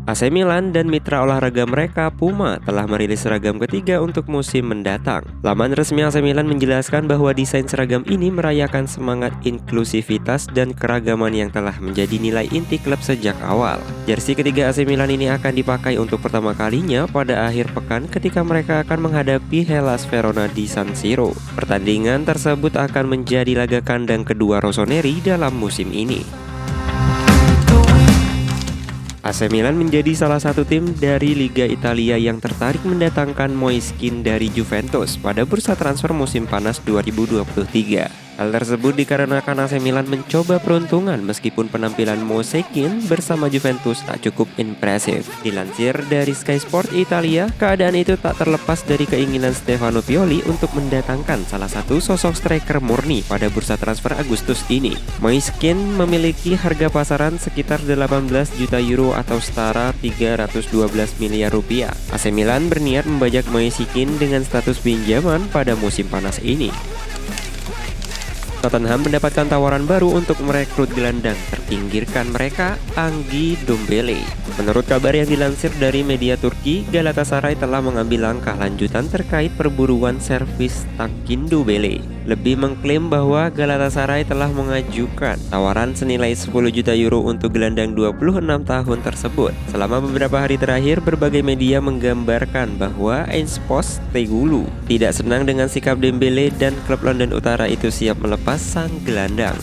AC Milan dan mitra olahraga mereka Puma telah merilis seragam ketiga untuk musim mendatang. Laman resmi AC Milan menjelaskan bahwa desain seragam ini merayakan semangat inklusivitas dan keragaman yang telah menjadi nilai inti klub sejak awal. Jersey ketiga AC Milan ini akan dipakai untuk pertama kalinya pada akhir pekan ketika mereka akan menghadapi Hellas Verona di San Siro. Pertandingan tersebut akan menjadi laga kandang kedua Rossoneri dalam musim ini. AC Milan menjadi salah satu tim dari Liga Italia yang tertarik mendatangkan Moise Kean dari Juventus pada bursa transfer musim panas 2023. Hal tersebut dikarenakan AC Milan mencoba peruntungan meskipun penampilan Moise Kean bersama Juventus tak cukup impresif. Dilansir dari Sky Sport Italia, keadaan itu tak terlepas dari keinginan Stefano Pioli untuk mendatangkan salah satu sosok striker murni pada bursa transfer Agustus ini. Moise Kean memiliki harga pasaran sekitar 18 juta euro atau setara 312 miliar rupiah. AC Milan berniat membajak Moise Kean dengan status pinjaman pada musim panas ini. Tottenham mendapatkan tawaran baru untuk merekrut gelandang terpinggirkan mereka, Anggi Dombele. Menurut kabar yang dilansir dari media Turki, Galatasaray telah mengambil langkah lanjutan terkait perburuan servis Tangkin Dombele. Lebih mengklaim bahwa Galatasaray telah mengajukan tawaran senilai 10 juta euro untuk gelandang 26 tahun tersebut. Selama beberapa hari terakhir, berbagai media menggambarkan bahwa Enespostecoglou tidak senang dengan sikap Dembele dan klub London Utara itu siap melepas sang gelandang.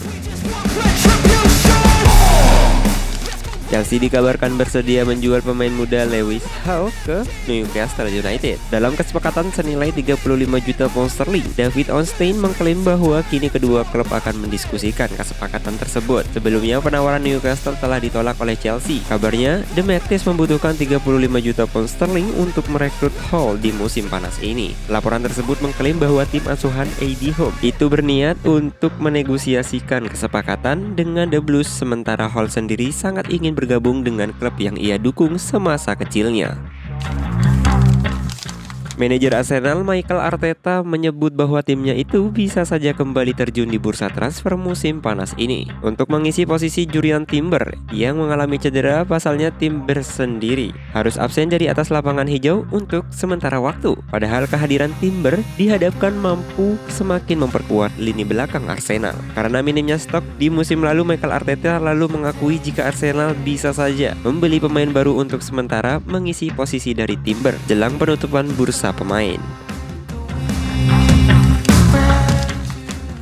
Chelsea dikabarkan bersedia menjual pemain muda Lewis Hall ke Newcastle United. Dalam kesepakatan senilai 35 juta pound sterling, David Ornstein mengklaim bahwa kini kedua klub akan mendiskusikan kesepakatan tersebut. Sebelumnya penawaran Newcastle telah ditolak oleh Chelsea. Kabarnya, The Magpies membutuhkan 35 juta pound sterling untuk merekrut Hall di musim panas ini. Laporan tersebut mengklaim bahwa tim asuhan Eddie Howe itu berniat untuk menegosiasikan kesepakatan dengan The Blues, sementara Hall sendiri sangat ingin bergabung dengan klub yang ia dukung semasa kecilnya. Manajer Arsenal Mikel Arteta menyebut bahwa timnya itu bisa saja kembali terjun di bursa transfer musim panas ini. Untuk mengisi posisi Jurriën Timber yang mengalami cedera, pasalnya Timber sendiri harus absen dari atas lapangan hijau untuk sementara waktu. Padahal kehadiran Timber dihadapkan mampu semakin memperkuat lini belakang Arsenal. Karena minimnya stok di musim lalu, Mikel Arteta lalu mengakui jika Arsenal bisa saja membeli pemain baru untuk sementara mengisi posisi dari Timber jelang penutupan bursa pemain.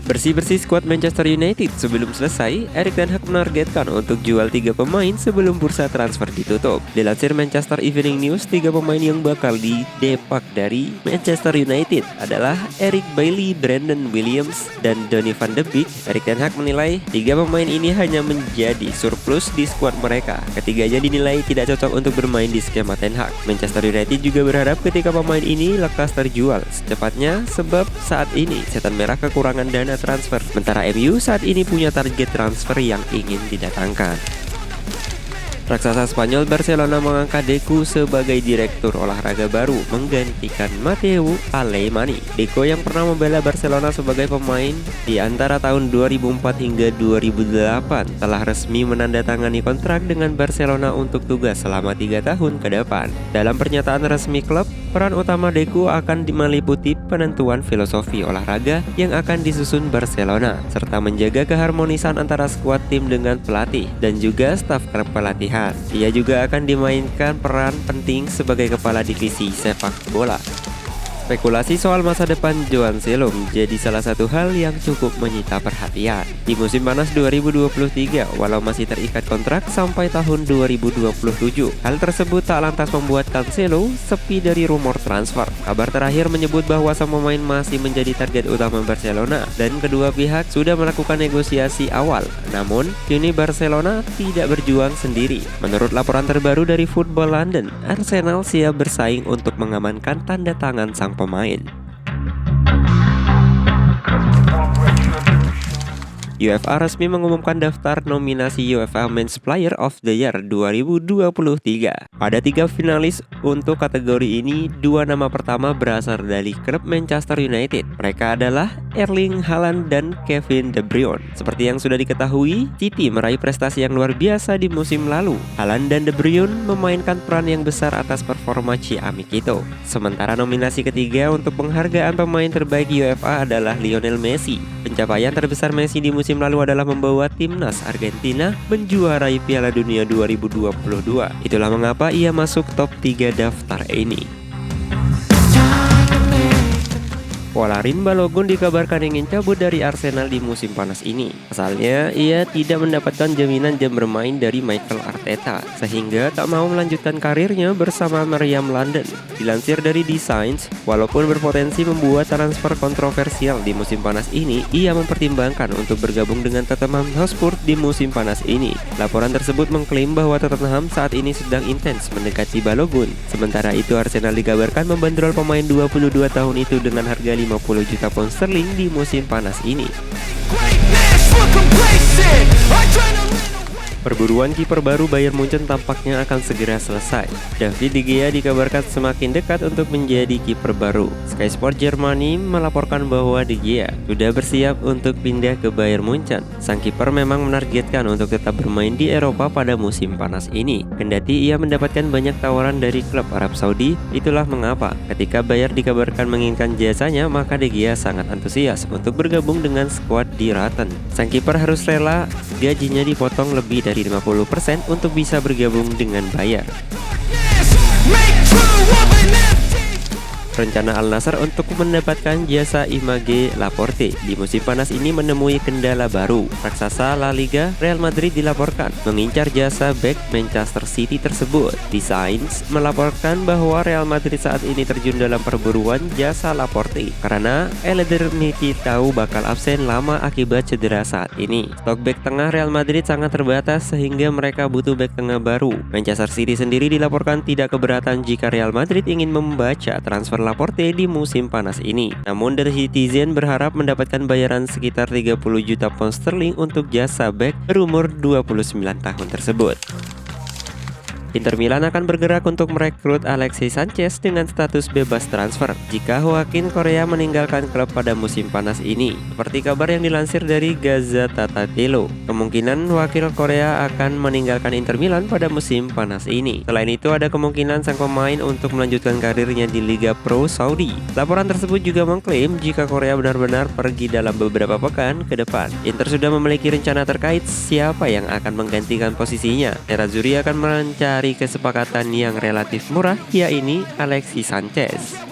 Bersih-bersih skuad Manchester United sebelum selesai, Erik ten Hag menargetkan untuk jual 3 pemain sebelum bursa transfer ditutup. Dilansir Manchester Evening News, 3 pemain yang bakal didepak dari Manchester United adalah Eric Bailly, Brandon Williams, dan Donny van de Beek. Erik ten Hag menilai 3 pemain ini hanya menjadi surplus di skuad mereka. Ketiganya dinilai tidak cocok untuk bermain di skema ten Hag. Manchester United juga berharap ketika pemain ini lekas terjual secepatnya, sebab saat ini Setan Merah kekurangan dana transfer. Sementara MU saat ini punya target transfer yang ingin didatangkan. Raksasa Spanyol Barcelona mengangkat Deco sebagai direktur olahraga baru menggantikan Mateu Alemany. Deco yang pernah membela Barcelona sebagai pemain di antara tahun 2004 hingga 2008 telah resmi menandatangani kontrak dengan Barcelona untuk tugas selama 3 tahun ke depan. Dalam pernyataan resmi klub, peran utama Deco akan meliputi penentuan filosofi olahraga yang akan disusun Barcelona, serta menjaga keharmonisan antara skuad tim dengan pelatih dan juga staf kepelatihan. Ia juga akan dimainkan peran penting sebagai kepala divisi sepak bola. Spekulasi soal masa depan Joao Cancelo menjadi salah satu hal yang cukup menyita perhatian di musim panas 2023, walau masih terikat kontrak sampai tahun 2027. Hal tersebut tak lantas membuat Cancelo sepi dari rumor transfer. Kabar terakhir menyebut bahwa sang pemain masih menjadi target utama Barcelona dan kedua pihak sudah melakukan negosiasi awal. Namun, kini Barcelona tidak berjuang sendiri. Menurut laporan terbaru dari Football London, Arsenal siap bersaing untuk mengamankan tanda tangan sang pemain. UEFA resmi mengumumkan daftar nominasi UEFA Men's Player of the Year 2023. Pada 3 finalis untuk kategori ini, 2 nama pertama berasal dari klub Manchester United. Mereka adalah Erling Haaland dan Kevin De Bruyne. Seperti yang sudah diketahui, City meraih prestasi yang luar biasa di musim lalu. Haaland dan De Bruyne memainkan peran yang besar atas performa Ciamik itu. Sementara nominasi ketiga untuk penghargaan pemain terbaik UEFA adalah Lionel Messi. Pencapaian terbesar Messi di musim lalu adalah membawa timnas Argentina menjuarai Piala Dunia 2022. Itulah mengapa ia masuk top 3 daftar ini. Folarin Balogun dikabarkan ingin cabut dari Arsenal di musim panas ini. Asalnya, ia tidak mendapatkan jaminan jam bermain dari Mikel Arteta, sehingga tak mau melanjutkan karirnya bersama Meriam London. Dilansir dari The Signs, walaupun berpotensi membuat transfer kontroversial di musim panas ini, ia mempertimbangkan untuk bergabung dengan Tottenham Hotspur di musim panas ini. Laporan tersebut mengklaim bahwa Tottenham saat ini sedang intens mendekati Balogun. Sementara itu, Arsenal dikabarkan membandrol pemain 22 tahun itu dengan harga 50 juta pound sterling di musim panas ini. Perburuan kiper baru Bayern Munchen tampaknya akan segera selesai. David De Gea dikabarkan semakin dekat untuk menjadi kiper baru. Sky Sport Germany melaporkan bahwa De Gea sudah bersiap untuk pindah ke Bayern Munchen. Sang kiper memang menargetkan untuk tetap bermain di Eropa pada musim panas ini. Kendati ia mendapatkan banyak tawaran dari klub Arab Saudi, itulah mengapa ketika Bayern dikabarkan menginginkan jasanya, maka De Gea sangat antusias untuk bergabung dengan skuad di Raten. Sang kiper harus rela gajinya dipotong lebih dari 50% untuk bisa bergabung dengan Bayern. Rencana Al Nassr untuk mendapatkan jasa Image Laporte di musim panas ini menemui kendala baru. Raksasa La Liga Real Madrid dilaporkan mengincar jasa bek Manchester City tersebut. The Signs melaporkan bahwa Real Madrid saat ini terjun dalam perburuan jasa Laporte karena Eder Militao bakal absen lama akibat cedera saat ini. Stok bek tengah Real Madrid sangat terbatas sehingga mereka butuh bek tengah baru. Manchester City sendiri dilaporkan tidak keberatan jika Real Madrid ingin membaca transfer Laporte di musim panas ini. Namun The Citizen berharap mendapatkan bayaran sekitar 30 juta pound sterling untuk jasa bek berumur 29 tahun tersebut. Inter Milan akan bergerak untuk merekrut Alexis Sanchez dengan status bebas transfer jika Joaquin Correa meninggalkan klub pada musim panas ini. Seperti kabar yang dilansir dari Gazzetta dello, kemungkinan wakil Korea akan meninggalkan Inter Milan pada musim panas ini. Selain itu, ada kemungkinan sang pemain untuk melanjutkan karirnya di Liga Pro Saudi. Laporan tersebut juga mengklaim jika Korea benar-benar pergi dalam beberapa pekan ke depan, Inter sudah memiliki rencana terkait siapa yang akan menggantikan posisinya. Nerazzurri akan mencari kesepakatan yang relatif murah, yaitu Alexis Sanchez.